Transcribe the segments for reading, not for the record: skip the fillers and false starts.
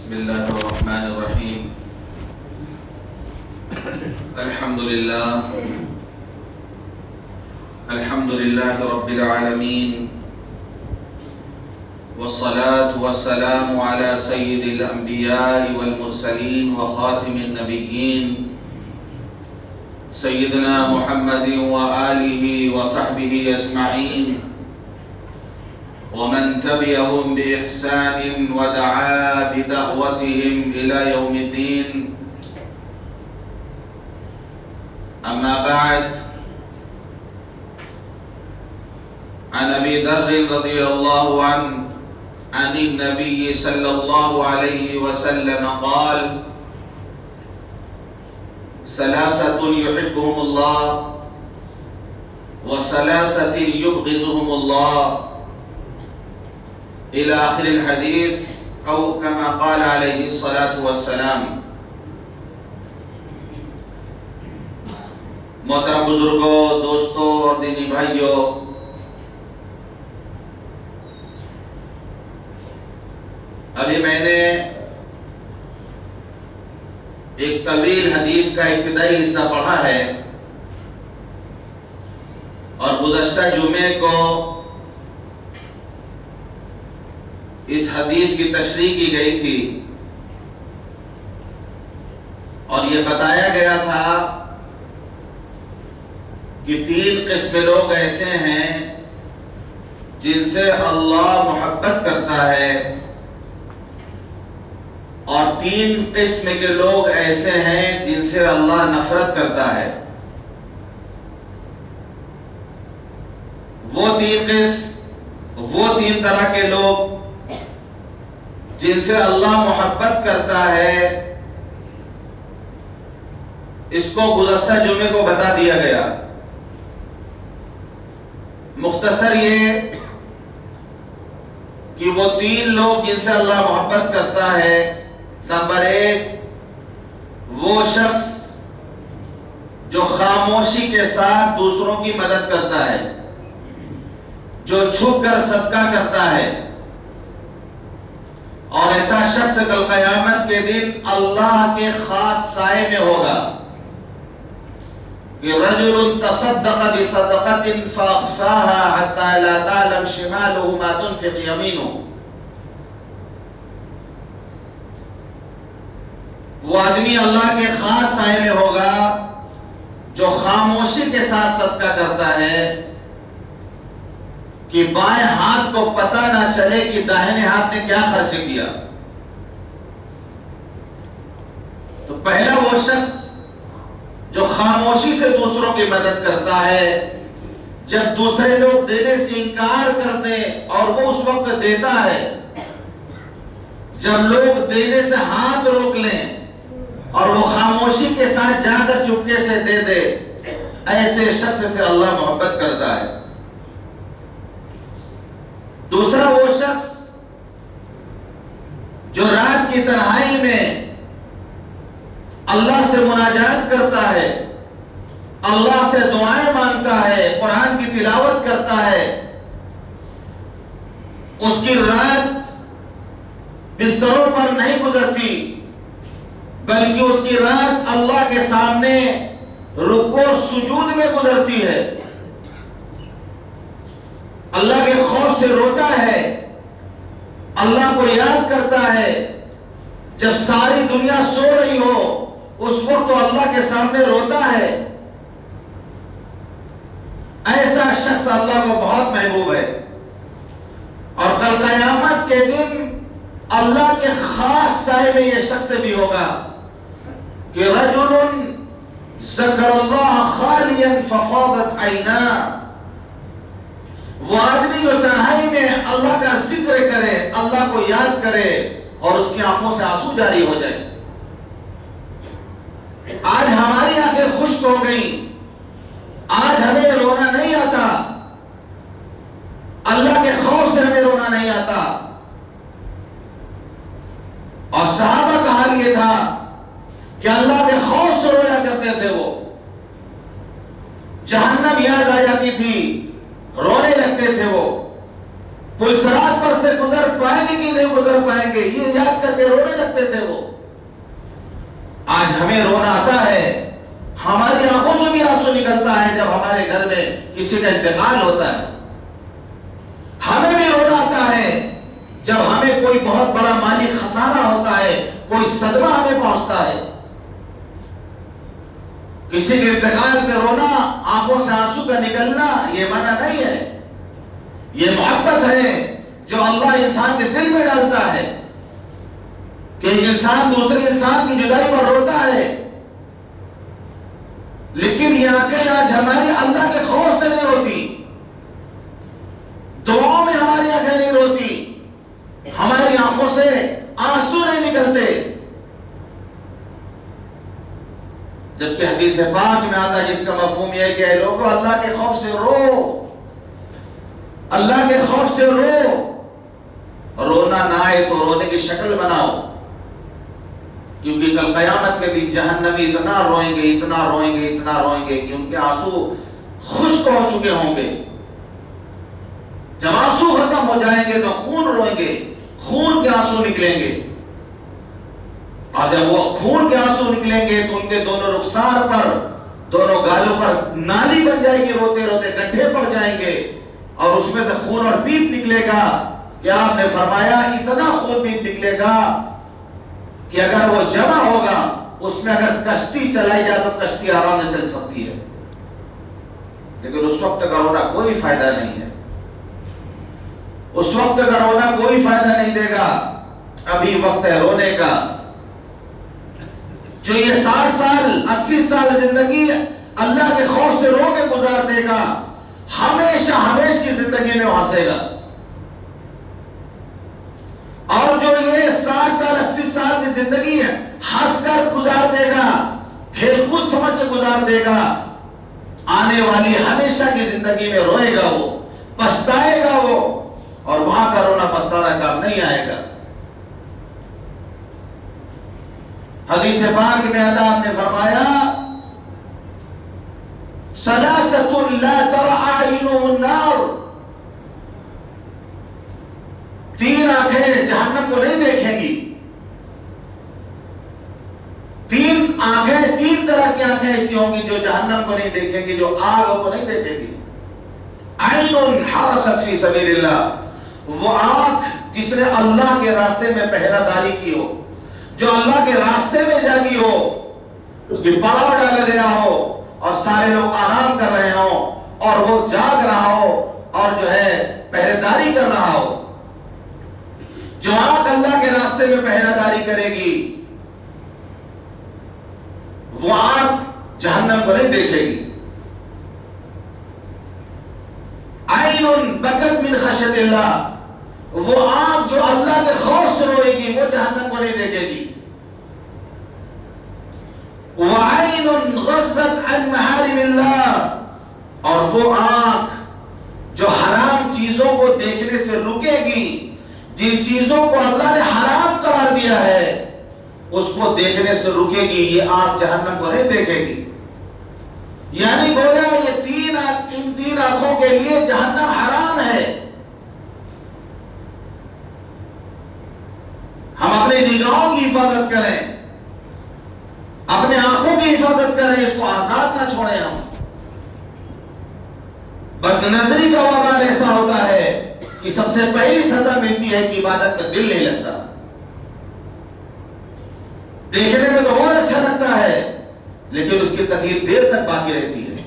بسم الله الرحمن الرحيم. الحمد لله رب العالمين، والصلاة والسلام على سيد الأنبياء والمرسلين وخاتم النبيين سيدنا محمد وآله وصحبه أجمعين، ومن تبعهم بإحسان ودعا بدعوتهم إلى يوم الدين. أما بعد، عن أبي ذر رضي الله عنه عن النبي صلى الله عليه وسلم قال: ثلاثة يحبهم الله وثلاثة يبغضهم الله، إلى آخر الحديث، أو كما قال عليه الصلاة والسلام. محترم بزرگوں، دوستوں اور دینی بھائیوں، ابھی میں نے ایک طویل حدیث کا ابتدائی حصہ پڑھا ہے، اور گزشتہ جمعے کو اس حدیث کی تشریح کی گئی تھی، اور یہ بتایا گیا تھا کہ 3 قسم لوگ ایسے ہیں جن سے اللہ محبت کرتا ہے، اور 3 قسم کے لوگ ایسے ہیں جن سے اللہ نفرت کرتا ہے. وہ 3 طرح کے لوگ جن سے اللہ محبت کرتا ہے، اس کو گزشتہ جمعے کو بتا دیا گیا. مختصر یہ کہ وہ 3 لوگ جن سے اللہ محبت کرتا ہے: نمبر 1، وہ شخص جو خاموشی کے ساتھ دوسروں کی مدد کرتا ہے، جو چھپ کر صدقہ کرتا ہے، اور ایسا شخص کل قیامت کے دن اللہ کے خاص سائے میں ہوگا کہ رجل تصدق بصدقۃ فاخفاها حتى لا تعلم شماله ما تنفق يمينه. وہ آدمی اللہ کے خاص سائے میں ہوگا جو خاموشی کے ساتھ صدقہ کرتا ہے کہ بائیں ہاتھ کو پتہ نہ چلے کہ داہنے ہاتھ نے کیا خرچ کیا. تو پہلا وہ شخص جو خاموشی سے دوسروں کی مدد کرتا ہے، جب دوسرے لوگ دینے سے انکار کر دیں اور وہ اس وقت دیتا ہے، جب لوگ دینے سے ہاتھ روک لیں اور وہ خاموشی کے ساتھ جا کر چپکے سے دے دے، ایسے شخص سے اللہ محبت کرتا ہے. دوسرا وہ شخص جو رات کی تنہائی میں اللہ سے مناجات کرتا ہے، اللہ سے دعائیں مانگتا ہے، قرآن کی تلاوت کرتا ہے، اس کی رات بستروں پر نہیں گزرتی، بلکہ اس کی رات اللہ کے سامنے رکوع اور سجود میں گزرتی ہے، اللہ کے خوف سے روتا ہے، اللہ کو یاد کرتا ہے. جب ساری دنیا سو رہی ہو اس وقت تو اللہ کے سامنے روتا ہے. ایسا شخص اللہ کو بہت محبوب ہے، اور کل قیامت کے دن اللہ کے خاص سائے میں یہ شخص بھی ہوگا کہ رجل ذکر اللہ خالیا ففاضت عیناہ. وہ آدمی جو تنہائی میں اللہ کا ذکر کرے، اللہ کو یاد کرے، اور اس کی آنکھوں سے آنسو جاری ہو جائے. آج ہماری آنکھیں خشک ہو گئیں، آج ہمیں رونا نہیں آتا، اللہ کے خوف سے ہمیں رونا نہیں آتا. اور صحابہ کا حال یہ تھا کہ اللہ کے خوف سے رویا کرتے تھے. وہ جہنم یاد آ جاتی تھی، رونے لگتے تھے. وہ پل صراط پر سے گزر پائیں گے کہ نہیں گزر پائیں گے، یہ یاد کر کے رونے لگتے تھے وہ۔ آج ہمیں رونا آتا ہے، ہماری آنکھوں سے بھی آنسو نکلتا ہے جب ہمارے گھر میں کسی کا انتقال ہوتا ہے۔ ہمیں بھی رونا آتا ہے جب ہمیں کوئی بہت بڑا مالی خسارہ ہوتا ہے، کوئی صدمہ ہمیں پہنچتا ہے۔ کسی کے انتقال پہ رونا، آنکھوں سے آنسو کا نکلنا، یہ منع نہیں ہے، یہ محبت ہے جو اللہ انسان کے دل میں ڈالتا ہے کہ ایک انسان دوسرے انسان کی جدائی پر روتا ہے۔ لیکن یہ آنکھیں آج ہماری اللہ کے خوف سے نہیں روتی، دعاؤں میں ہماری آنکھیں نہیں روتی، ہماری آنکھوں سے آنسو نہیں نکلتے، جبکہ حدیث پاک میں آتا ہے جس کا مفہوم یہ ہے کہ اے لوگوں اللہ کے خوف سے رو، اللہ کے خوف سے رو، رونا نہ آئے تو رونے کی شکل بناؤ، کیونکہ کل قیامت کے دن جہنمی اتنا روئیں گے، اتنا روئیں گے، اتنا روئیں گے کہ ان کے آنسو خشک ہو چکے ہوں گے۔ جب آنسو ختم ہو جائیں گے تو خون روئیں گے، خون کے آنسو نکلیں گے، اور جب وہ خون کے آنسو نکلیں گے تو ان کے دونوں رخسار پر، دونوں گالوں پر نالی بن جائے گی، روتے روتے گڈھے پڑ جائیں گے، اور اس میں سے خون اور پیپ نکلے گا کہ آپ نے فرمایا اتنا خون پیپ نکلے گا کہ اگر وہ جمع ہوگا، اس میں اگر کشتی چلائی جائے تو کشتی آرام سے چل سکتی ہے، لیکن اس وقت کا رونا کوئی فائدہ نہیں ہے، اس وقت کا رونا کوئی فائدہ نہیں دے گا، ابھی وقت ہے رونے کا۔ جو یہ 60 سال 80 سال زندگی اللہ کے خوف سے رو کے گزار دے گا، ہمیشہ ہمیش کی زندگی میں وہ ہنسے گا، اور جو یہ 60 سال 80 سال کی زندگی ہے ہنس کر گزار دے گا، کھیل کود سمجھ کے گزار دے گا، آنے والی ہمیشہ کی زندگی میں روئے گا، وہ پچھتائے گا، وہ اور وہاں کا رونا پچھتانا کام نہیں آئے گا۔ حدیث پاک میں آتا آپ نے فرمایا ثلاثۃ لا ترى اعینهم النار، 3 آنکھیں جہنم کو نہیں دیکھیں گی، 3 آنکھیں، 3 طرح کی آنکھیں ایسی ہوں گی جو جہنم کو نہیں دیکھیں گی، جو آگ کو نہیں دیکھیں گی۔ عین حرست فی سبیل اللہ، وہ آنکھ جس نے اللہ کے راستے میں پہرہ داری کی ہو، جو اللہ کے راستے میں جاگی ہو، اس کی پڑاؤ ڈالا گیا ہو اور سارے لوگ آرام کر رہے ہوں اور وہ جاگ رہا ہو اور جو ہے پہرے داری کر رہا ہو، جو آنکھ اللہ کے راستے میں پہرہ داری کرے گی وہ آنکھ جہنم کو نہیں دیکھے گی۔ عین بکت من خشیت اللہ، وہ آنکھ جو اللہ کے خوف سے روئے گی وہ جہنم کو نہیں دیکھے گی۔ وعین غضت عن محارم اللہ، اور وہ آنکھ جو حرام چیزوں کو دیکھنے سے رکے گی، جن چیزوں کو اللہ نے حرام قرار دیا ہے اس کو دیکھنے سے رکے گی، یہ آنکھ جہنم کو نہیں دیکھے گی۔ یعنی گویا یہ ان 3 آنکھوں کے لیے جہنم حرام ہے۔ ہم اپنی نگاہوں کی حفاظت کریں، اپنے آنکھوں کی حفاظت کریں، اس کو آزاد نہ چھوڑیں۔ ہم بد نظری کا وبال ایسا ہوتا ہے کہ سب سے پہلی سزا ملتی ہے کہ عبادت میں دل نہیں لگتا۔ دیکھنے میں تو بہت اچھا لگتا ہے لیکن اس کی تکلیف دیر تک باقی رہتی ہے۔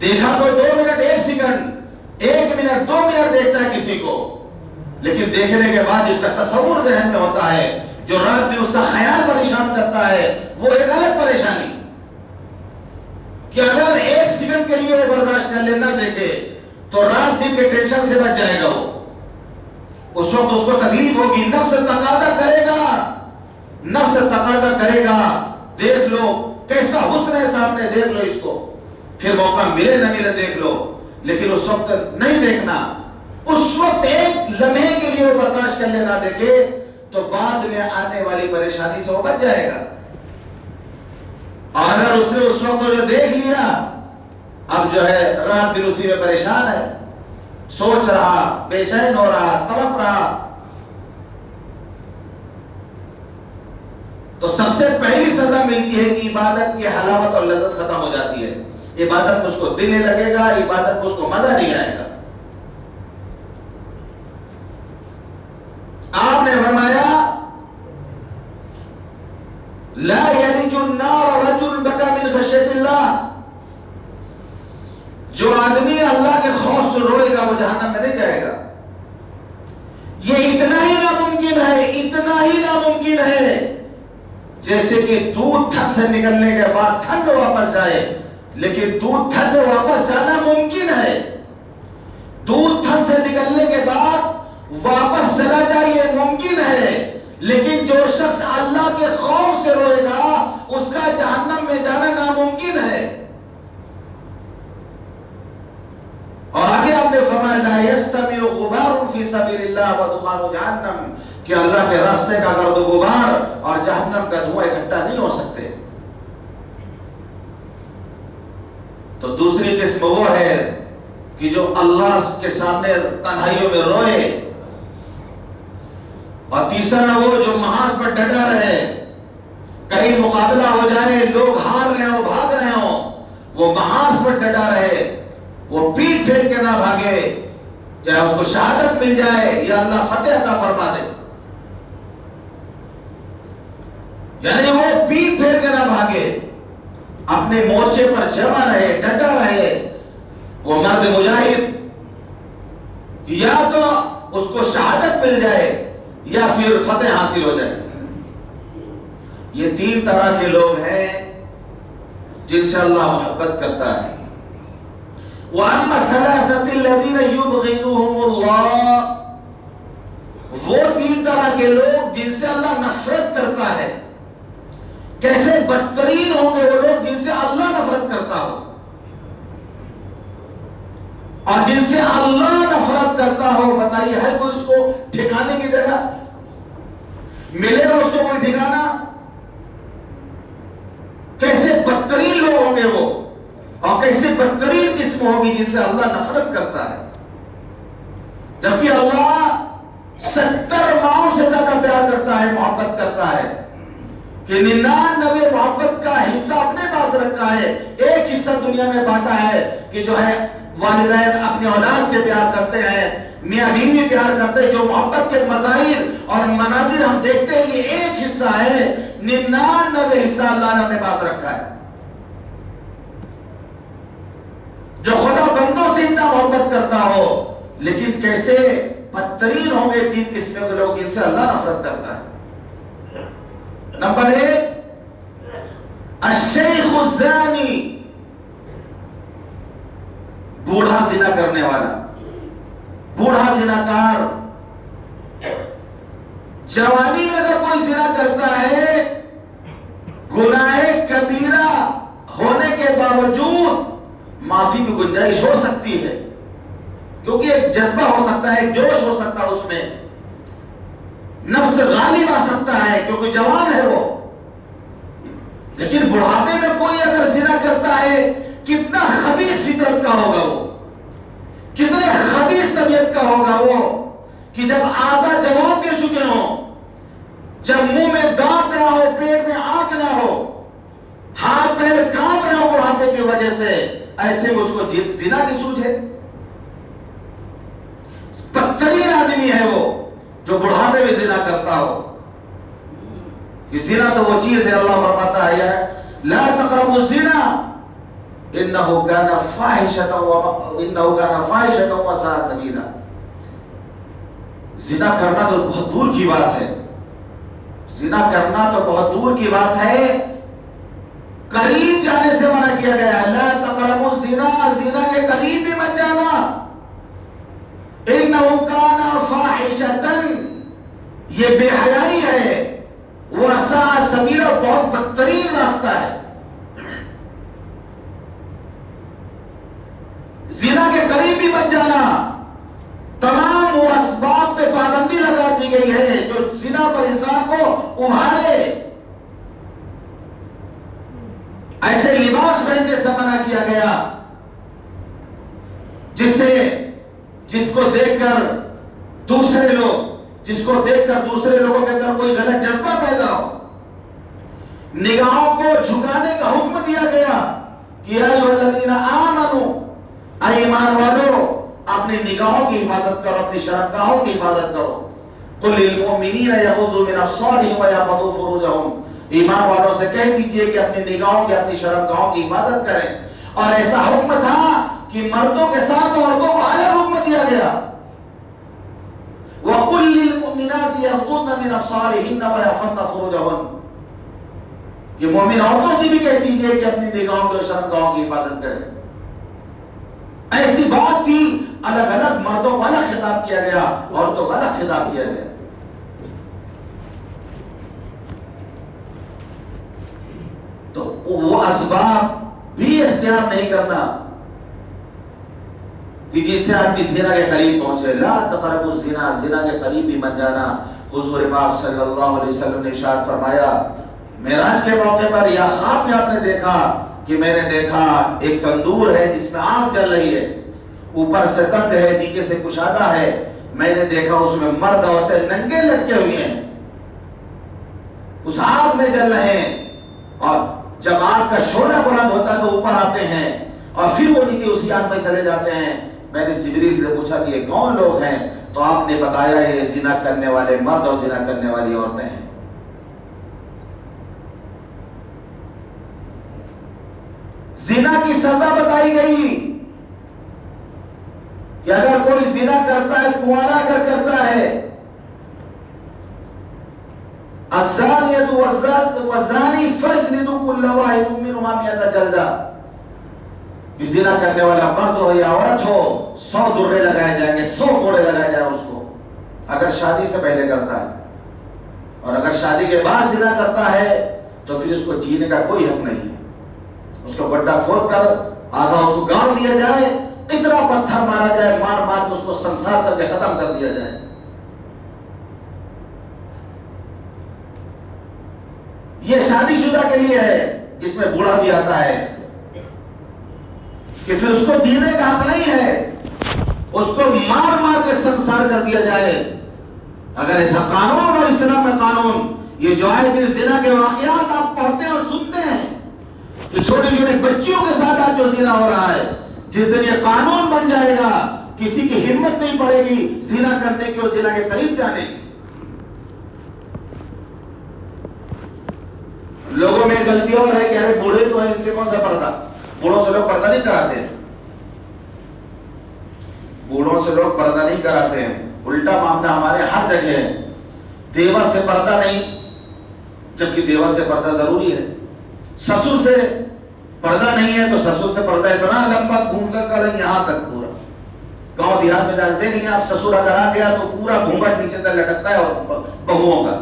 دیکھا تو 2 منٹ 1 سیکنڈ 1 منٹ 2 منٹ دیکھتا ہے کسی کو، لیکن دیکھنے کے بعد اس کا تصور ذہن میں ہوتا ہے، جو رات دن اس کا خیال پریشان کرتا ہے وہ ایک الگ پریشانی، کہ اگر 1 سیکنڈ کے لیے وہ برداشت کر لے نہ دیکھے تو رات دن کے ٹینشن سے بچ جائے گا۔ وہ اس وقت اس کو تکلیف ہوگی، نفس تقاضا کرے گا، نفس تقاضا کرے گا، دیکھ لو کیسا حسن ہے سامنے، دیکھ لو اس کو، پھر موقع ملے نہ ملے دیکھ لو، لیکن اس وقت نہیں دیکھنا۔ اس وقت ایک لمحے کے لیے وہ برداشت کر لے نہ دیکھے تو بعد میں آنے والی پریشانی سے وہ بچ جائے گا۔ اور اگر اس نے اس وقت جو دیکھ لیا اب جو ہے رات دن اسی میں پریشان ہے، سوچ رہا، بے چین ہو رہا، تڑپ رہا، تو سب سے پہلی سزا ملتی ہے کہ عبادت کی حلاوت اور لذت ختم ہو جاتی ہے. عبادت کو اس کو دل نہیں لگے گا، عبادت کو اس کو مزہ نہیں آئے گا. آپ نے فرمایا لا یلج النار رجل بکا من خشیت اللہ، جو آدمی اللہ کے خوف سے روئے گا وہ جہنم میں نہیں جائے گا. یہ اتنا ہی ناممکن ہے، اتنا ہی ناممکن ہے جیسے کہ دودھ تھن سے نکلنے کے بعد ٹھنڈ واپس جائے. لیکن دودھ ٹھنڈ واپس جانا ممکن ہے، دودھ تھن سے نکلنے کے بعد واپس چلا جائے یہ ممکن ہے. لیکن جو شخص اللہ کے خوف سے روئے گا اس کا جہنم میں جانا ناممکن ہے. اور آگے آپ نے فرمایا لا یستمع غبار فی سبیل اللہ ودخان جہنم، کہ اللہ کے راستے کا گرد و غبار اور جہنم کا دھواں اکٹھا نہیں ہو سکتے. تو دوسری قسم وہ ہے کہ جو اللہ کے سامنے تنہائیوں میں روئے، اور تیسرا وہ جو محاذ پر ڈٹا رہے، کہیں مقابلہ ہو جائے، لوگ ہار رہے ہوں، بھاگ رہے ہوں، وہ محاذ پر ڈٹا رہے، وہ پیٹ پھیر کے نہ بھاگے، چاہے اس کو شہادت مل جائے یا اللہ فتح عطا فرما دے. یعنی وہ پیٹ پھیر کے نہ بھاگے، اپنے مورچے پر جمع رہے، ڈٹا رہے. وہ مرد مجاہد یا تو اس کو شہادت مل جائے یا پھر فتح حاصل ہو جائے. یہ تین طرح کے لوگ ہیں جن سے اللہ محبت کرتا ہے. وَأَمَّا الثَّلَاثَةُ الَّذِينَ يُبْغِضُهُمُ اللَّهُ، وہ تین طرح کے لوگ جن سے اللہ نفرت کرتا ہے. کیسے بدترین ہوں گے وہ لوگ جن سے اللہ نفرت کرتا ہو، اور جن سے اللہ نفرت کرتا ہو. بتائیے ہے کوئی اس کو ٹھکانے کی جگہ؟ ملے گا اس کو کوئی ٹھکانا؟ کیسے بدترین لوگ ہوں گے وہ، اور کیسے بدترین قسم ہوگی جن سے اللہ نفرت کرتا ہے. جبکہ اللہ 70 ماؤں سے زیادہ پیار کرتا ہے، محبت کرتا ہے، کہ 99 محبت کا حصہ اپنے پاس رکھا ہے. ایک حصہ دنیا میں بانٹا ہے کہ جو ہے والدین اپنی اولاد سے پیار کرتے ہیں، میاں بیوی پیار کرتے ہیں. جو محبت کے مظاہر اور مناظر ہم دیکھتے ہیں یہ ایک حصہ ہے، 99 حصہ اللہ نے اپنے پاس رکھا ہے. جو خدا بندوں سے اتنا محبت کرتا ہو، لیکن کیسے بدترین ہوں گے تین قسموں کے لوگ جن سے اللہ نفرت کرتا ہے. نمبر 1 الشیخ الزانی، بوڑھا زنا کرنے والا، بوڑھا زناکار. جوانی میں اگر کوئی زنا کرتا ہے، گناہ کبیرہ ہونے کے باوجود معافی کی گنجائش ہو سکتی ہے، کیونکہ ایک جذبہ ہو سکتا ہے، ایک جوش ہو سکتا ہے، اس میں نفس غالب آ سکتا ہے کیونکہ جوان ہے وہ. لیکن بڑھاپے میں کوئی اگر زنا کرتا ہے، کتنا خبیث فطرت کا ہوگا وہ، کتنے خبیث طبیعت کا ہوگا وہ، کہ جب اعضاء جواب دے چکے ہوں، جب منہ میں دانت نہ ہو، پیٹ میں آنکھ نہ ہو، ہاتھ پیر کانپ رہے ہو بڑھاپے کی وجہ سے، ایسے میں اس کو زنا کی سوچ ہے. بدترین آدمی ہے وہ جو بڑھاپے میں زنا کرتا ہو. یہ زنا تو وہ چیز ہے، اللہ فرماتا ہے لا تقربوا الزنا انه كان فاحشة وساء سبیلا. زنا کرنا تو بہت دور کی بات ہے، زنا کرنا تو بہت دور کی بات ہے، قریب جانے سے منع کیا گیا ہے. لا تقربوا الزنا، زنا کے قریب بھی مت جانا. انه كان فاحشة، یہ بے حیائی ہے، وساء سبیلا، بہت بدترین راستہ ہے. زنا کے قریب بھی مت جانا. تمام وہ اسباب پہ پابندی لگا دی گئی ہے جو زنا پر انسان کو ابھارے. ایسے لباس پہننے سے منع کیا گیا جس کو دیکھ کر دوسرے لوگوں کے اندر کوئی غلط جذبہ پیدا ہو. نگاہوں کو جھکانے کا حکم دیا گیا کہ یا ایھا الذین آمنوا، اے ایمان والو اپنی نگاہوں کی حفاظت کرو، اپنی شرمگاہوں کی حفاظت کرو. قل للمؤمنین یغضوا من ابصارهم ویحفظوا فروجهم، ایمان والوں سے کہہ دیجئے کہ اپنی نگاہوں کی، اپنی شرمگاہوں کی حفاظت کریں. اور ایسا حکم تھا کہ مردوں کے ساتھ عورتوں کو الگ حکم دیا گیا. وَقُلْ لِلْمُؤْمِنَاتِ يَغْضُضْنَ مِنْ أَبْصَارِهِنَّ وَيَحْفَظْنَ فُرُوجَهُنَّ، کہ مومن عورتوں سے بھی کہہ دیجئے کہ اپنی نگاہوں کی اور شرمگاہوں کی حفاظت کریں. ایسی بات تھی، الگ الگ مردوں کو الگ خطاب کیا گیا، عورتوں کو الگ خطاب کیا گیا. تو وہ اسباب بھی اختیار نہیں کرنا کہ جس سے آدمی زنا کے قریب پہنچے. لا تقربوا الزنا، زنا کے قریب بھی مت جانا. حضور پاک صلی اللہ علیہ وسلم نے ارشاد فرمایا معراج کے موقع پر، یا خواب میں آپ نے دیکھا کہ میں نے دیکھا ایک تندور ہے جس میں آگ جل رہی ہے، اوپر سے تنگ ہے، نیچے سے کشادہ ہے. میں نے دیکھا اس میں مرد عورتیں ننگے لٹکے ہوئے ہیں، اس آگ میں جل رہے ہیں، اور جب آگ کا شعلہ بلند ہوتا ہے تو اوپر آتے ہیں اور پھر وہ نیچے اسی آگ میں چلے جاتے ہیں. میں نے جبریل سے پوچھا کہ یہ کون لوگ ہیں؟ تو آپ نے بتایا یہ زنا کرنے والے مرد اور زنا کرنے والی عورتیں ہیں. زنا کی سزا بتائی گئی کہ اگر کوئی زنا کرتا ہے، کنوارا اگر کرتا ہے، الزانیۃ والزانی فاجلدوا کل واحد منہما 100 جلدہ، کہ زنا کرنے والا مرد ہو یا عورت ہو 100 درے لگائے جائیں گے، 100 کوڑے لگائے جائیں اس کو، اگر شادی سے پہلے کرتا ہے. اور اگر شادی کے بعد زنا کرتا ہے تو پھر اس کو جینے کا کوئی حق نہیں ہے. اس کو گڈھا کھود کر آدھا اس کو گاڑ دیا جائے، اتنا پتھر مارا جائے، مار مار کے اس کو سنسار کر کے ختم کر دیا جائے. یہ شادی شدہ کے لیے ہے، جس میں بوڑھا بھی آتا ہے، کہ پھر اس کو جینے کا حق نہیں ہے، اس کو مار مار کے سنسار کر دیا جائے. اگر ایسا قانون اور اسلام میں قانون، یہ جو آئے دن زنا کے واقعات آپ پڑھتے ہیں اور سنتے ہیں کہ چھوٹی چھوٹی بچیوں کے ساتھ آج جو زنا ہو رہا ہے، جس دن یہ قانون بن جائے گا کسی کی ہمت نہیں پڑے گی زنا کرنے کی اور زنا کے قریب جانے کی. لوگوں میں غلطی اور ہے کہ ارے بوڑھے تو ہیں، ان سے کون سا پردہ؟ بوڑھوں سے لوگ پردہ نہیں کراتے ہیں، بوڑھوں سے لوگ پردہ نہیں کراتے ہیں. الٹا معاملہ ہمارے ہر جگہ ہے. دیور سے پردہ نہیں، جبکہ دیور سے پردہ ضروری ہے. سسر سے پردہ نہیں ہے تو سسر سے پردہ اتنا لمبا گھوم کر کریں یہاں تک پورا. گاؤں دیہات میں جا کے دیکھ لیں آپ، سسر اگر آ گیا تو پورا گھونگھٹ نیچے تک لٹکتا ہے. اور بہوؤں کا،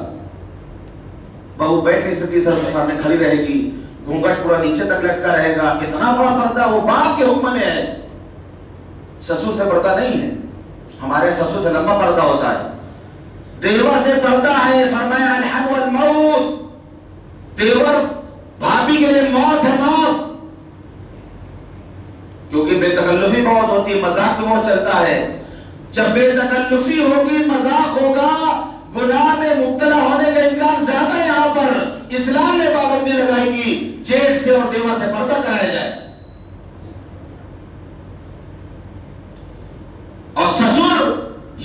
بہو بیٹھ نہیں سکتی، سر سامنے کھڑی رہے گی، گھونگھٹ پورا نیچے تک لٹکا رہے گا. اتنا بڑا پردہ وہ باپ کے حکم میں ہے، سسر سے پردہ نہیں ہے. ہمارے سسر سے لمبا پردہ ہوتا ہے. دیور سے پردہ ہے، فرمایا الحم والموت، دیور بھابھی کے لیے موت ہے، موت، کیونکہ بے تکلفی موت ہوتی ہے، مذاق میں موت چلتا ہے. جب بے تکلفی ہوگی، مذاق ہوگا، گناہ میں مبتلا ہونے کا امکان زیادہ ہے. یہاں پر اسلام نے پابندی لگائی کہ جیٹ سے اور دیور سے پردہ کرایا جائے. اور سسر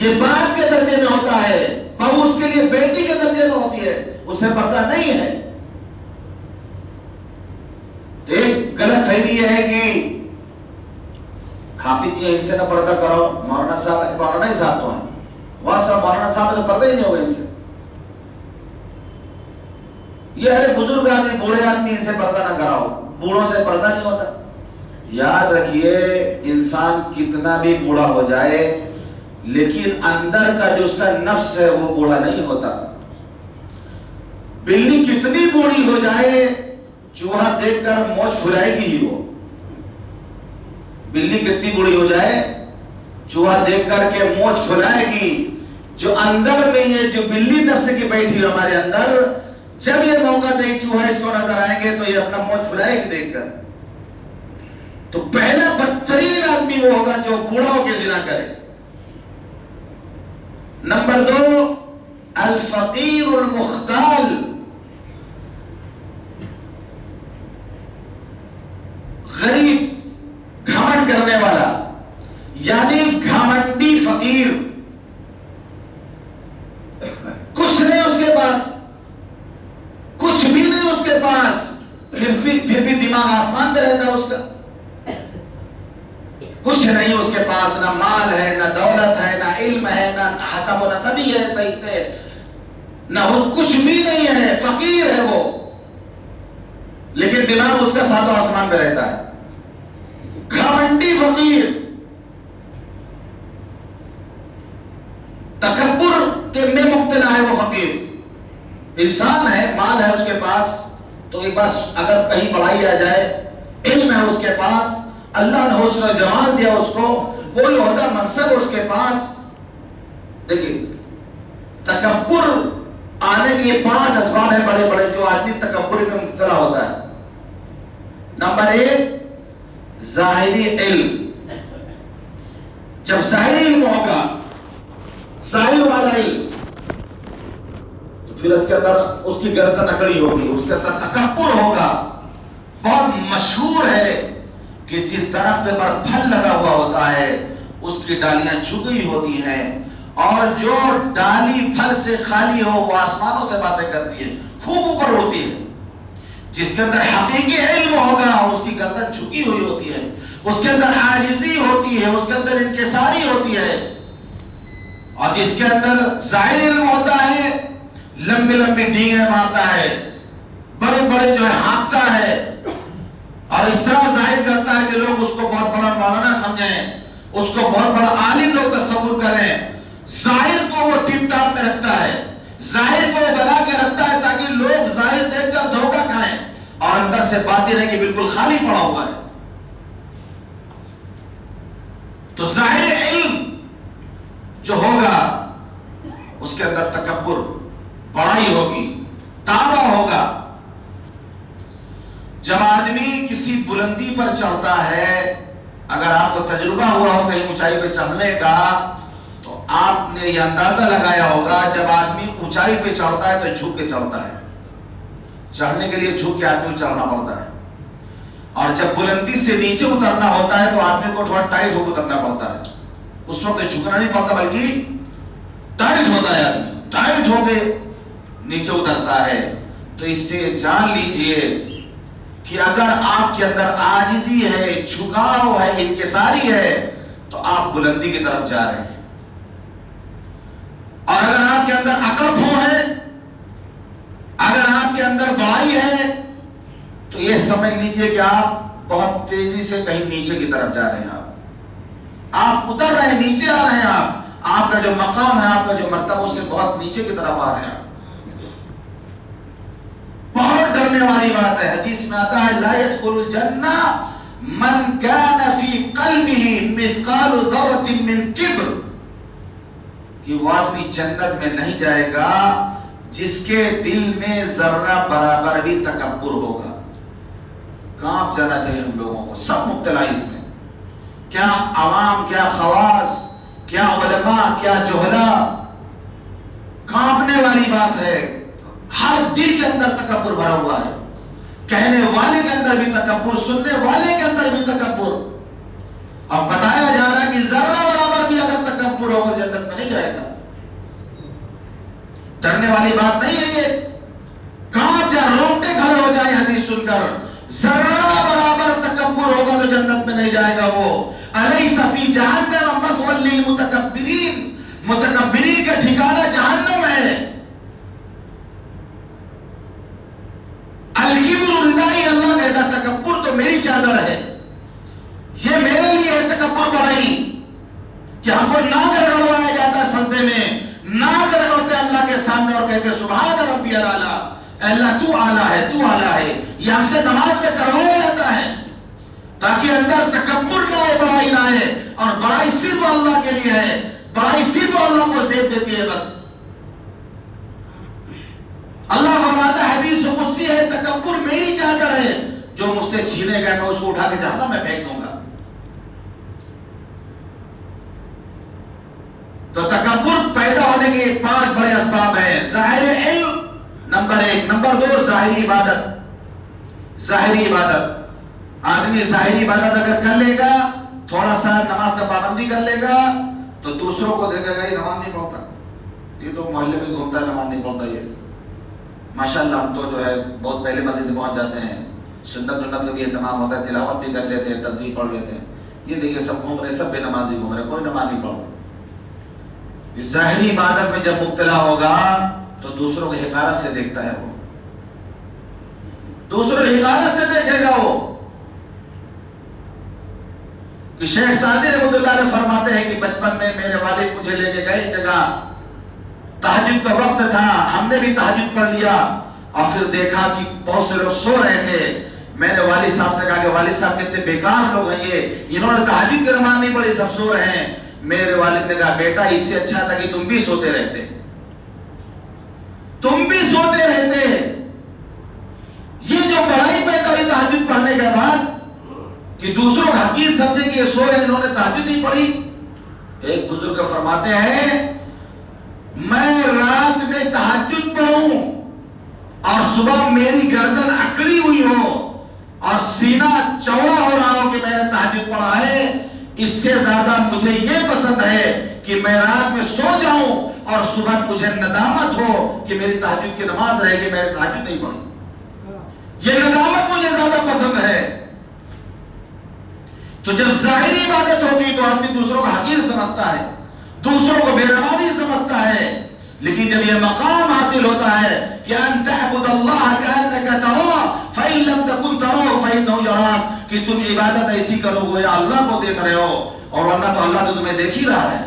یہ باپ کے درجے میں ہوتا ہے، بہو اس کے لیے بیٹی کے درجے میں ہوتی ہے، اسے پردہ نہیں ہے. تو ایک غلط فہمی یہ ہے کہ حافظ جی ان سے نہ پردہ کرو، مولانا صاحب، مولانا ہی صاحب تو ہیں، وہاں صاحب مولانا صاحب تو پردہ ہی نہیں ہوگا ان سے. یہ ارے بزرگ آدمی، بوڑھے آدمی، ان سے پردہ نہ کراؤ، بوڑھوں سے پردہ نہیں ہوتا. یاد رکھیے انسان کتنا بھی بوڑھا ہو جائے لیکن اندر کا جو اس کا نفس ہے وہ بوڑھا نہیں ہوتا. بلی کتنی بوڑھی ہو جائے چوہا دیکھ کر موچھ پھلائے گی ہی. وہ بلی کتنی بوڑھی ہو جائے چوہا دیکھ کر کے موچھ پھلائے گی. جو اندر میں یہ جو بلی نفس کی بیٹھی ہے ہمارے اندر، جب یہ موقع دے چوہا اس کو نظر آئیں گے تو یہ اپنا موچھ پھلائے گی دیکھ کر. تو پہلا بدترین آدمی وہ ہوگا جو بوڑھا ہو کے زنا کرے. نمبر 2 الفقیر المختال، غریب گھمنڈ کرنے والا، یعنی گھمنڈی فقیر، کچھ نہیں اس کے پاس، کچھ بھی نہیں اس کے پاس، پھر بھی دماغ آسمان پہ رہتا ہے اس کا. کچھ نہیں اس کے پاس، نہ مال ہے، نہ دولت ہے، نہ علم ہے، نہ حسب و نسبی ہے صحیح سے، نہ کچھ بھی نہیں ہے، فقیر ہے وہ، لیکن دماغ اس کا ساتوں آسمان پہ رہتا ہے. گھمنڈی فقیر، تکبر کے میں مبتلا ہے وہ فقیر. انسان ہے، مال ہے اس کے پاس، تو ایک بات اگر کہیں بڑھائی آ جائے، علم ہے اس کے پاس، اللہ نے حسن و جمال دیا اس کو، کوئی عہدہ منصب اس کے پاس. دیکھیے تکبر آنے کے 5 اسباب ہیں بڑے بڑے جو آدمی تکبر میں مبتلا ہوتا ہے. نمبر 1 ظاہری علم. جب ظاہری علم ہوگا، ظاہر والا علم، تو پھر اس کے اندر اس کی گردن اکڑی ہوگی، اس کے اندر تکبر ہوگا. بہت مشہور ہے کہ جس درخت پر پھل لگا ہوا ہوتا ہے اس کی ڈالیاں جھکی ہوتی ہیں، اور جو ڈالی پھل سے خالی ہو وہ آسمانوں سے باتیں کرتی ہے، خوب اوپر اڑتی ہے. جس کے اندر حقیقی علم ہوگا اس کی گردن جھکی ہوئی ہوتی ہے، اس کے اندر عاجزی ہوتی ہے، اس کے اندر انکساری ہوتی ہے. اور جس کے اندر ظاہر علم ہوتا ہے لمبی لمبی ڈینگیں مارتا ہے، بڑے بڑے جو ہے ہانکتا ہے، اور اس طرح ظاہر کرتا ہے کہ لوگ اس کو بہت بڑا مولانا سمجھیں، اس کو بہت بڑا عالم لوگ تصور کریں. ظاہر کو وہ ٹپ ٹاپ میں رکھتا ہے، ظاہر کو وہ بنا کے رکھتا ہے تاکہ لوگ ظاہر دیکھ کر دھوکہ کھائیں، اور اندر سے باطن ہے کہ بالکل خالی پڑا ہوا ہے. تو ظاہر علم جو ہوگا اس کے اندر تکبر، بڑائی ہوگی، دعویٰ ہوگا. جب آدمی کسی بلندی پر چڑھتا ہے، اگر آپ کو تجربہ ہوا ہو کہیں اونچائی پہ چڑھنے کا، تو آپ نے یہ اندازہ لگایا ہوگا جب آدمی اونچائی پہ چڑھتا ہے تو جھک کے چڑھتا ہے. چڑھنے کے لیے جھک کے آدمی چڑھنا پڑتا ہے، اور جب بلندی سے نیچے اترنا ہوتا ہے تو آدمی کو تھوڑا ٹائٹ ہو کے اترنا پڑتا ہے. اس وقت جھکنا نہیں پڑتا بلکہ ٹائٹ ہوتا ہے، آدمی ٹائٹ ہو کے نیچے اترتا ہے. تو اس سے جان لیجئے کہ اگر آپ کے اندر عاجزی ہے، جھکاؤ ہے، انکساری ہے، تو آپ بلندی کی طرف جا رہے ہیں. اور اگر آپ کے اندر عقب ہے، اگر آپ کے اندر بڑائی ہے، تو یہ سمجھ لیجئے کہ آپ بہت تیزی سے کہیں نیچے کی طرف جا رہے ہیں. آپ اتر رہے ہیں، نیچے آ رہے ہیں. آپ کا جو مقام ہے، آپ کا جو مرتبہ، اس سے بہت نیچے کی طرف آ رہے ہیں. بہت ڈرنے والی بات ہے. حدیث میں آتا ہے لا يدخل الجنہ من كان في قلبه مثقال ذرة من کبر، کہ وہ آدمی جنت میں نہیں جائے گا جس کے دل میں ذرہ برابر بھی تکبر ہوگا. کہاں جانا چاہیے ہم لوگوں کو؟ سب مبتلا اس میں، کیا عوام، کیا خواص، کیا علماء، کیا جہلا. کانپنے والی بات ہے. ہر دل کے اندر تکبر بھرا ہوا ہے، کہنے والے کے اندر بھی تکبر، سننے والے کے اندر بھی تکبر. اب بتایا جا رہا ہے کہ ذرہ برابر بھی اگر تکبر ہوگا جنت میں نہیں جائے گا. ڈرنے والی بات نہیں ہے یہ. کہاں جا روکتے کھڑے ہو جائے حدیث سن کر. ذرہ برابر تکبر ہوگا تو جنت میں نہیں جائے گا وہ. الیس فی جہنم مثوی للمتکبرین، متکبرین کا ٹھکانہ جہنم ہے. الکبر ردائی، اللہ کہتا تکبر تو میری چادر ہے، یہ میرے لیے ہے تکبر بڑائی. کہ ہم کو ناک رگڑوایا جاتا ہے سجدے میں، ناک رگڑتے اللہ کے سامنے اور کہتے سبحان ربی الاعلی، اللہ تو اعلیٰ ہے، تو اعلیٰ ہے. یہ ہم سے نماز میں کروایا جاتا ہے تاکہ اندر تکبر نہ آئے، بڑائی نہ آئے. اور بڑائی صرف اللہ کے لیے ہے، بڑائی صرف اللہ کو زیب دیتی ہے بس. اللہ فرماتا ہے حدیث قدسی ہے تکبر میری چادر ہے، جو مجھ سے چھینے گا میں اس کو اٹھا کے جہنم میں پھینک دوں گا. تو تکبر پیدا ہو نمبر 1. نمبر 2 ظاہری عبادت. ظاہری عبادت. آدمی ظاہری عبادت اگر کر لے گا، تھوڑا سا نماز کا پابندی کر لے گا، تو دوسروں کو دیکھے گا یہ نماز نہیں پڑھتا، یہ تو محلے میں گھومتا ہے، نماز نہیں پڑھتا. یہ ماشاءاللہ ہم تو جو ہے بہت پہلے مسجد میں پہنچ جاتے ہیں، سنت کا بھی اہتمام ہوتا ہے، تلاوت بھی کر لیتے ہیں، تسبیح پڑھ لیتے ہیں. یہ دیکھیے سب گھوم رہے، سب بے نمازی گھوم رہے، کوئی نماز نہیں پڑھ. ظاہری عبادت میں جب مبتلا ہوگا تو دوسروں کی حقارت سے دیکھتا ہے، وہ دوسروں کی حقارت سے دیکھے گا. وہ کہ شیخ سعدی رحمۃ اللہ علیہ فرماتے ہیں کہ بچپن میں میرے والد مجھے لے کے گئے جگہ، تہجد کا وقت تھا، ہم نے بھی تہجد پڑھ لیا، اور پھر دیکھا کہ بہت سے لوگ سو رہے تھے. میں نے والد صاحب سے کہا کہ والد صاحب کتنے بیکار لوگ ہیں، یہ انہوں نے تہجد کی نماز نہیں پڑھی، سب سو رہے ہیں. میرے والد نے کہا بیٹا اس سے اچھا تھا کہ تم بھی سوتے رہتے، تم بھی سوتے رہتے. یہ جو بڑائی پیدا ہوئی تہجد پڑھنے کے بعد کہ دوسروں کا حقیر سمجھے کہ یہ سو رہے، انہوں نے تہجد نہیں پڑھی. ایک بزرگ فرماتے ہیں میں رات میں تہجد پڑھوں اور صبح میری گردن اکڑی ہوئی ہو اور سینہ چوڑا ہو رہا ہو کہ میں نے تہجد پڑھا ہے، اس سے زیادہ مجھے یہ پسند ہے کہ میں رات میں سو جاؤں اور صبح مجھے ندامت ہو کہ میری تہجد کی نماز رہے گی، میں نے تہجد نہیں پڑھی. یہ ندامت مجھے زیادہ پسند ہے. تو جب ظاہری عبادت ہوگی تو آدمی دوسروں کا حقیر سمجھتا ہے، دوسروں کو بے نمازی سمجھتا ہے. لیکن جب یہ مقام حاصل ہوتا ہے کہ ان تعبد اللہ کأنک تراہ فإن لم تکن تراہ فإنہ یراک، کہ تم عبادت ایسی کرو گویا اللہ کو دیکھ رہے ہو، اور ورنہ تو اللہ تو تمہیں دیکھ ہی رہا ہے.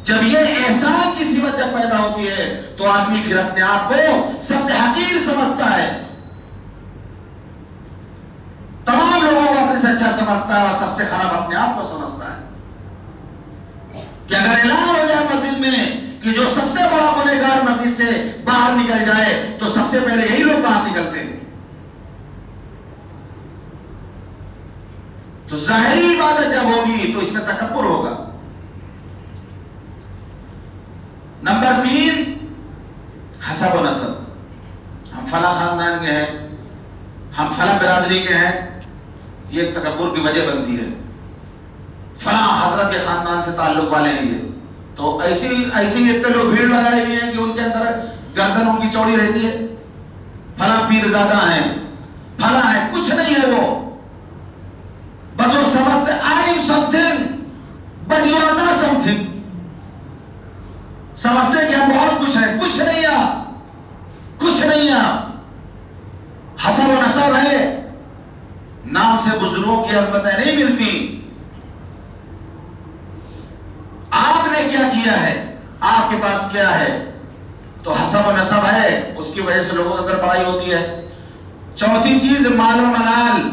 جب یہ احسان کی صفت جب پیدا ہوتی ہے تو آدمی پھر اپنے آپ کو سب سے حقیر سمجھتا ہے، تمام لوگوں کو اپنے سے اچھا سمجھتا ہے اور سب سے خراب اپنے آپ کو سمجھتا ہے. کہ اگر اعلان ہو جائے مسجد میں کہ جو سب سے بڑا گنہگار مسجد سے باہر نکل جائے تو سب سے پہلے یہی لوگ باہر نکلتے ہیں. تو ظاہری عبادت جب ہوگی تو اس میں تکبر ہوگا. نمبر 3 حسب و نسب. ہم فلاں خاندان کے ہیں، ہم فلاں برادری کے ہیں، یہ ایک تکبر کی وجہ بنتی ہے. فلاں حضرت کے خاندان سے تعلق والے ہیں، یہ تو ایسی اتنے لوگ بھیڑ لگائے ہوئے ہیں کہ ان کے اندر گردن ان کی چوڑی رہتی ہے. فلاں پیرزادہ ہیں، فلاں ہے، کچھ نہیں ہے وہ. بس وہ سمجھتے I am something but you are not something. سمجھتے کہ ہم بہت کچھ ہیں، کچھ نہیں آپ، کچھ نہیں آپ. حسب و نسب ہے، نام سے بزرگوں کی عظمتیں نہیں ملتی. آپ نے کیا کیا ہے، آپ کے پاس کیا ہے، تو حسب و نسب ہے، اس کی وجہ سے لوگوں کے اندر بڑائی ہوتی ہے. چوتھی چیز مال و منال.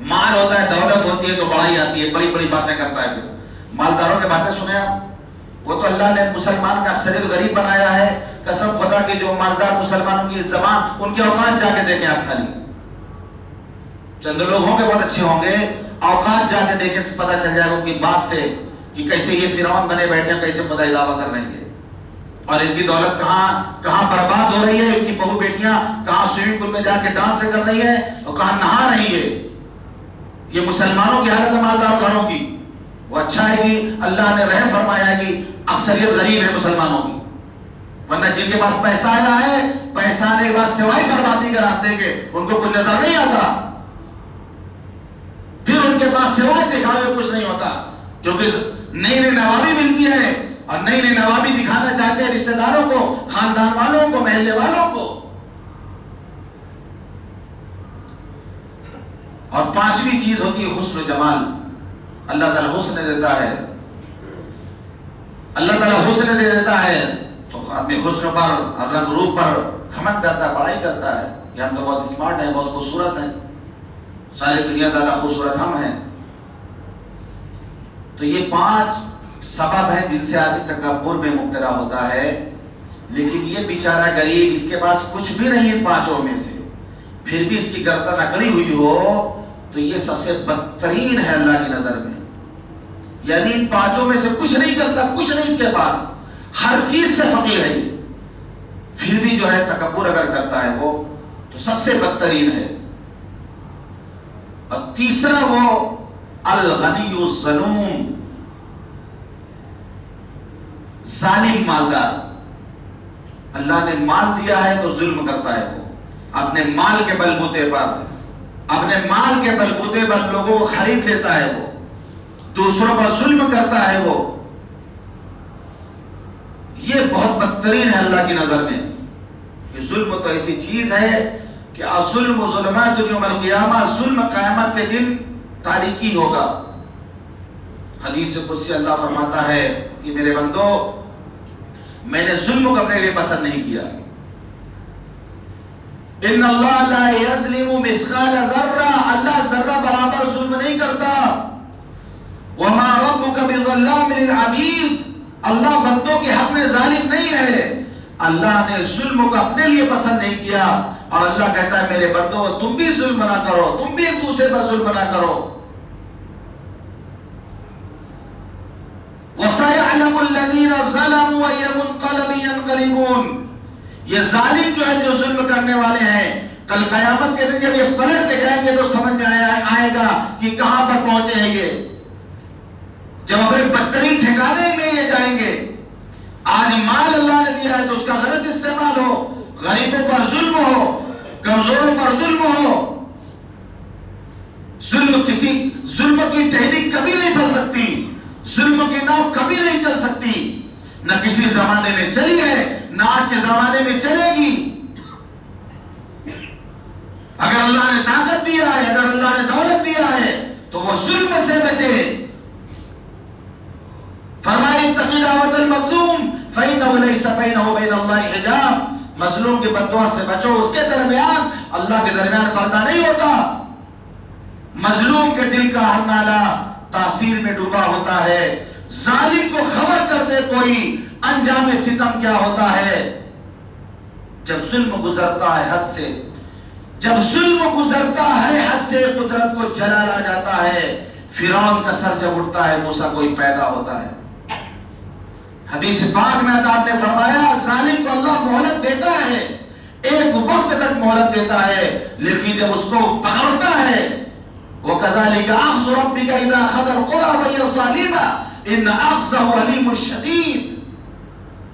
مال ہوتا ہے، دولت ہوتی ہے تو بڑائی آتی ہے، بڑی بڑی باتیں کرتا ہے. پھر مالداروں کی باتیں سنیں آپ، وہ تو اللہ نے مسلمان کا اکثریت غریب بنایا ہے. قسم خدا کہ جو مالدار مسلمانوں کی زبان، ان کے اوقات جا کے دیکھیں آپ. خالی چند لوگ ہوں گے بہت اچھے ہوں گے، اوقات جا کے دیکھیں پتہ چل جائے گا ان کی بات سے کہ کیسے یہ فرعون بنے بیٹھے ہیں، کیسے خدا دعویٰ کر رہے ہیں، اور ان کی دولت کہاں برباد ہو رہی ہے. ان کی بہو بیٹیاں کہاں سوئمنگ پول میں جا کے ڈانس کر رہی ہیں اور کہاں نہا رہی ہے. یہ مسلمانوں کی حالت ہے مالدار گھروں کی. وہ اچھا ہے کہ اللہ نے رحم فرمایا ہے کہ اکثریت غریب ہے مسلمانوں کی، ورنہ جن کے پاس پیسہ آیا ہے، پیسہ آنے کے بعد سوائے بربادی کے راستے کے ان کو کچھ نظر نہیں آتا. پھر ان کے پاس سوائے دکھاوے کچھ نہیں ہوتا، کیونکہ نئی نئی نوابی ملتی ہے اور نئی نئی نوابی دکھانا چاہتے ہیں رشتہ داروں کو، خاندان والوں کو، محلے والوں کو. اور 5ویں چیز ہوتی ہے حسن و جمال. اللہ تعالیٰ حسن دیتا ہے، اللہ تعالیٰ حسن دے دیتا ہے تو آدمی حسن پر اور رنگ روپ پر گھمنڈ کرتا ہے، بڑائی کرتا ہے کہ ہم تو بہت اسمارٹ ہیں، بہت خوبصورت ہیں، ساری دنیا زیادہ خوبصورت ہم ہیں. تو یہ 5 سبب ہیں جن سے آدمی تکبر میں مبتلا ہوتا ہے. لیکن یہ بیچارہ غریب، اس کے پاس کچھ بھی نہیں ان 5 میں سے، پھر بھی اس کی گردن اکڑی ہوئی ہو تو یہ سب سے بدترین ہے اللہ کی نظر میں. یعنی ان 5 میں سے کچھ نہیں کرتا، کچھ نہیں اس کے پاس، ہر چیز سے فقیر ہے. پھر بھی جو ہے تکبر اگر کرتا ہے وہ تو سب سے بدترین ہے. اور تیسرا وہ الغنی الظلوم، ظالم مالدار. اللہ نے مال دیا ہے تو ظلم کرتا ہے وہ، اپنے مال کے بلبوتے پر لوگوں کو خرید لیتا ہے وہ، دوسروں پر ظلم کرتا ہے وہ. یہ بہت بدترین ہے اللہ کی نظر میں. کہ ظلم تو ایسی چیز ہے کہ الظلم ظلمات یوم القیامہ، ظلم قیامت کے دن تاریکی ہوگا. حدیث قدسی اللہ فرماتا ہے کہ میرے بندو، میں نے ظلم کو اپنے لیے پسند نہیں کیا. ان اللہ لا یظلم مثقال ذرہ، اللہ ذرہ برابر ظلم نہیں کرتا. وما ربک بظلام للعبید، اللہ بندوں کے حق میں ظالم نہیں ہے. اللہ نے ظلم کو اپنے لیے پسند نہیں کیا، اور اللہ کہتا ہے میرے بندو تم بھی ظلم نہ کرو، تم بھی ایک دوسرے پر ظلم نہ کرو. وَسَيَعْلَمُ الَّذِينَ ظَلَمُوا أَيَّ مُنقَلَبٍ يَنقَلِبُونَ، یہ ظالم جو ہے، جو ظلم کرنے والے ہیں، کل قیامت کے دن جب یہ پلٹ کے جائیں گے تو سمجھ میں آئے گا کہ کہاں پر پہنچے ہیں یہ. جب اپنے بدترین ٹھکانے میں یہ جائیں گے. آج مال اللہ نے دیا ہے تو اس کا غلط استعمال ہو، غریبوں پر ظلم ہو، کمزوروں پر ظلم ہو. ظلم کی ٹہنی کبھی نہیں پھل سکتی، ظلم کی ناؤ کبھی نہیں چل سکتی. نہ کسی زمانے میں چلی ہے، نہ آج کے زمانے میں چلے گی. اگر اللہ نے طاقت دیا ہے، اگر اللہ نے دولت دیا ہے تو وہ ظلم سے بچے. فرمایا اتقی دعوت المظلوم فإنه ليس بينه وبين الله حجاب، مظلوم کے بددعا سے بچو، اس کے درمیان اللہ کے درمیان پردہ نہیں ہوتا. مظلوم کے دل کا ہر نالہ تاثیر میں ڈوبا ہوتا ہے. ظالم کو خبر کر دے کوئی انجام ستم کیا ہوتا ہے. جب ظلم گزرتا ہے حد سے، جب ظلم گزرتا ہے حد سے، قدرت کو جلال آ جاتا ہے. فرعون کا سر جب اٹھتا ہے، موسیٰ کوئی پیدا ہوتا ہے. حدیث پاک میں آپ نے فرمایا ظالم کو اللہ مہلت دیتا ہے، ایک وقت تک مہلت دیتا ہے، لیکن جب اس کو پکڑتا ہے، وَكَذَلِكَ أَخْذُ رَبِّكَ إِذَا أَخَذَ الْقُرَىٰ وَهِيَ ظَالِمَةٌ إِنَّ أَخْذَهُ أَلِيمٌ شَدِيدٌ.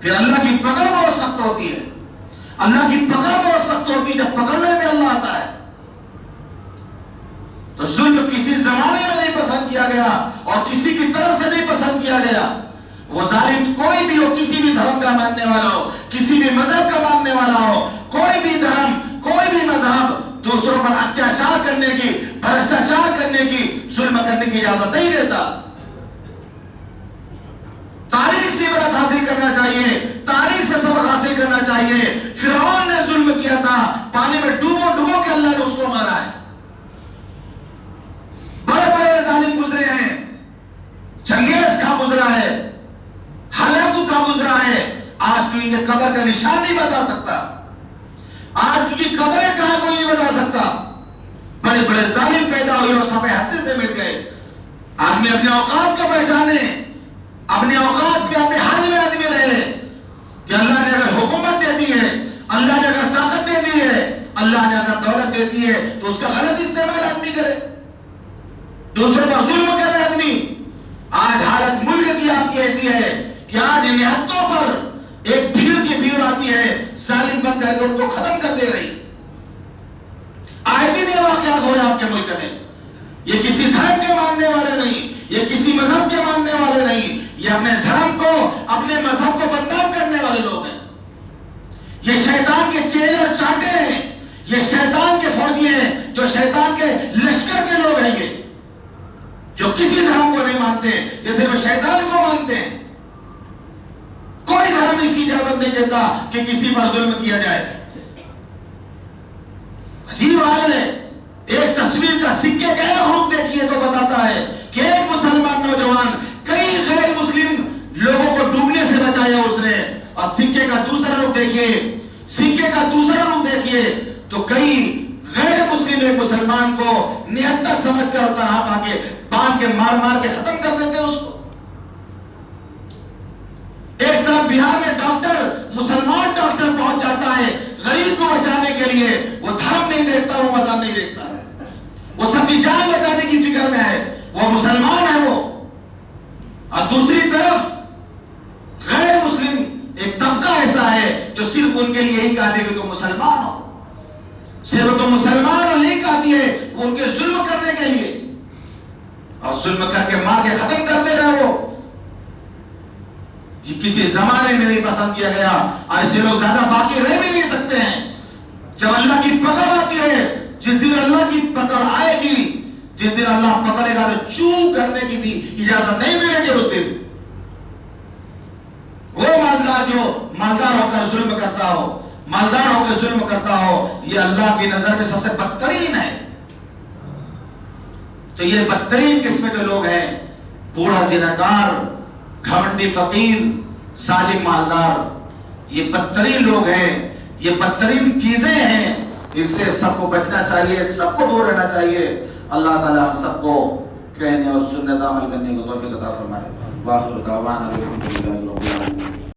پھر اللہ کی پکڑ بہت سخت ہوتی ہے، اللہ کی پکڑ بہت سخت ہوتی ہے جب پکڑنے میں اللہ آتا ہے. تو ظلم کسی زمانے میں نہیں پسند کیا گیا اور کسی کی طرف سے نہیں پسند کیا گیا. وہ ظالم کوئی بھی ہو، کسی بھی دھرم کا ماننے والا ہو، کسی بھی مذہب کا ماننے والا ہو، کوئی بھی دھرم، کوئی بھی مذہب دوسروں پر اتیاچار کرنے کی، بھرشٹاچار کرنے کی، ظلم کرنے کی اجازت نہیں دیتا. تاریخ سے عبرت حاصل کرنا چاہیے، تاریخ سے سبق حاصل کرنا چاہیے. فرعون نے ظلم کیا تھا، پانی میں ڈوبو ڈوبو کے اللہ نے اس کو مارا ہے. بڑے بڑے ظالم گزرے ہیں، چنگیز کا گزرا ہے، ہلاکو کا گزرا ہے. آج تو ان کے قبر کا نشان نہیں بتا سکتا، آج تو کی قبریں کہاں کوئی نہیں بتا سکتا. بڑے بڑے ظالم پیدا ہوئے اور سب ہستے سے مل گئے. آدمی اپنے اوقات کو پہچانے، اپنے اوقات میں اپنے حال میں آدمی رہے کہ اللہ نے اگر حکومت دے دی ہے، اللہ نے اگر طاقت دے دی ہے، اللہ نے اگر دولت دے دی ہے تو اس کا غلط استعمال آدمی کرے، دوسروں پر ظلم کرے آدمی. آج حالت ملک کی آپ کی ایسی ہے کہ آج نہتوں پر ایک بھیڑ کی بھیڑ آتی ہے، ظالم بن کر کے ان کو ختم کر دے رہی. آئے دن یہ واقعات ہو رہے آپ کے ملک میں. یہ کسی دھرم کے ماننے والے نہیں، یہ کسی مذہب کے ماننے والے نہیں، یہ اپنے دھرم کو، اپنے مذہب کو بدنام کرنے والے لوگ ہیں. یہ شیطان کے چیلے اور چاٹے ہیں، یہ شیطان کے فوجی ہیں، جو شیطان کے لشکر کے لوگ ہیں. یہ جو کسی دھرم کو نہیں مانتے، یہ صرف شیطان کو مانتے ہیں. کوئی دھرم اس کی اجازت نہیں دیتا کہ کسی پر ظلم کیا جائے. عجیب حال ہے. ایک تصویر کا سکے کا ایک حروف دیکھیے تو بتاتا ہے کہ ایک مسلمان نوجوان کئی غیر مسلم لوگوں کو ڈوبنے سے بچایا اس نے. اور سکے کا دوسرا روپ دیکھیے، سکے کا دوسرا روپ دیکھیے تو کئی غیر مسلم ایک مسلمان کو نہتہ سمجھ کر اور تنہا پا کے باندھ کے مار مار کے ختم کر دیتے اس کو. ایک طرف بہار میں ڈاکٹر، مسلمان ڈاکٹر پہنچ جاتے کے لیے وہ دھرم نہیں دیکھتا، وہ مذہب نہیں دیکھتا، وہ سب کی جان بچانے کی فکر میں ہے، وہ مسلمان ہے وہ. اور دوسری طرف غیر مسلم ایک طبقہ ایسا ہے جو صرف ان کے لیے یہی کافی ہے کہ تم مسلمان ہو، صرف تم مسلمان ہو یہی کافی ہے. وہ ان کے ظلم کرنے کے لیے، اور ظلم کر کے مار کے ختم کرتے رہے. وہ یہ کسی زمانے میں نہیں پسند کیا گیا. ایسے لوگ زیادہ باقی رہ بھی نہیں سکتے ہیں. جب اللہ کی پکڑ آتی ہے، جس دن اللہ کی پکڑ آئے گی، جس دن اللہ پکڑے گا تو چوپ کرنے کی بھی اجازت نہیں ملے گی. اس دن وہ مالدار جو مالدار ہو کر ظلم کرتا ہو، مالدار ہو کر ظلم کرتا ہو، یہ اللہ کی نظر میں سب سے بدترین ہے. تو یہ بدترین قسم کے لوگ ہیں، بوڑھا زناکار، گھمنڈی فقیر، ظالم مالدار. یہ بدترین لوگ ہیں، یہ بدترین چیزیں ہیں. ان سے سب کو بچنا چاہیے، سب کو دور رہنا چاہیے. اللہ تعالیٰ ہم سب کو کہنے اور سننے عمل کرنے کو توفیق عطا فرمائے. واخر دعوانا الحمدللہ رب العالمین.